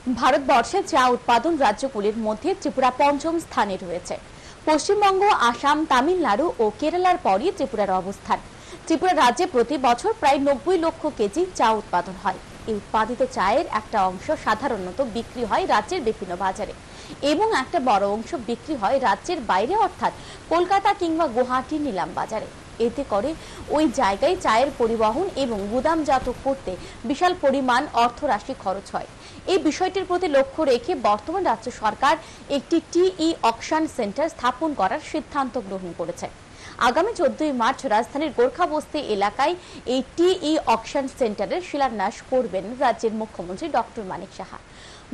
ভারতবর্ষে চা উৎপাদন রাজ্যগুলির মধ্যে ত্রিপুরা পঞ্চম স্থানে রয়েছে। পশ্চিমবঙ্গ, আসাম, তামিলনাড়ু ও কেরালার পরই ত্রিপুরার অবস্থান। ত্রিপুরা রাজ্যে প্রতি বছর প্রায় 90 লক্ষ কেজি চা উৎপাদন হয়। এই উৎপাদিত চায়ের একটা অংশ সাধারণত বিক্রি হয় রাজ্যের বিভিন্ন বাজারে এবং একটা বড় অংশ বিক্রি হয় রাজ্যের বাইরে, অর্থাৎ কলকাতা কিংবা গুয়াহাটি নিলাম বাজারে। এতে করে ওই জায়গায় চায়ের পরিবহন এবং গুদামজাত করতে বিশাল পরিমাণ অর্থরাশি খরচ হয়। এই বিষয়টির প্রতি লক্ষ্য রেখে বর্তমান রাজ্য সরকার একটি টিই অকশন সেন্টার স্থাপন করার সিদ্ধান্ত গ্রহণ করেছে। আগামী 14 মার্চ রাজধানীর গোর্খাবস্তি এলাকায় এই টিই অকশন সেন্টারের শিলান্যাস করবেন রাজ্যের মুখ্যমন্ত্রী ডক্টর মানিক সাহা।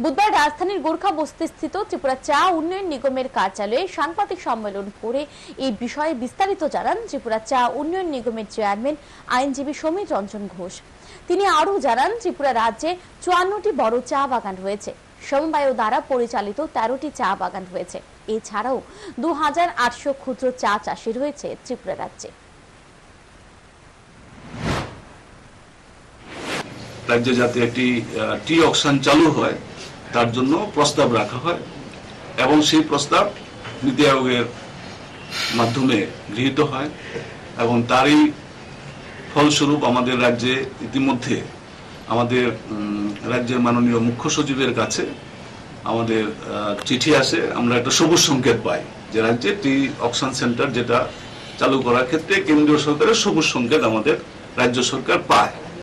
বুধবার রাজধানীর গোর্খাবস্তি স্থিত ত্রিপুরা চা উন্নয়ন নিগমের কার্যালয়ে সাংবাদিক সম্মেলন করে এই বিষয়ে বিস্তারিত জানান ত্রিপুরা চা উন্নয়ন নিগমের চেয়ারম্যান আইনজীবী সমীর রঞ্জন ঘোষ। তিনি আরও জানান, ত্রিপুরা রাজ্যে 54টি বড় চা বাগান রয়েছে। সমবায় দ্বারা পরিচালিত 13টি চা বাগান রয়েছে। এছাড়াও 2800 ক্ষুদ্র চা চাষি রয়েছে ত্রিপুরা রাজ্যে। রাজ্যে যাতে একটি টি অকশন চালু হয় তার জন্য প্রস্তাব রাখা হয় এবং সেই প্রস্তাব নীতি আয়োগের মাধ্যমে গৃহীত হয় এবং তারই ফলস্বরূপ আমাদের রাজ্যে ইতিমধ্যে আমাদের রাজ্যের মাননীয় মুখ্য সচিবের কাছে আমাদের চিঠি আসে। আমরা একটা সবুজ সংকেত পাই যে রাজ্যে টি অকশন সেন্টার যেটা চালু করার ক্ষেত্রে কেন্দ্রীয় সরকারের সবুজ সংকেত আমাদের রাজ্য সরকার পায়।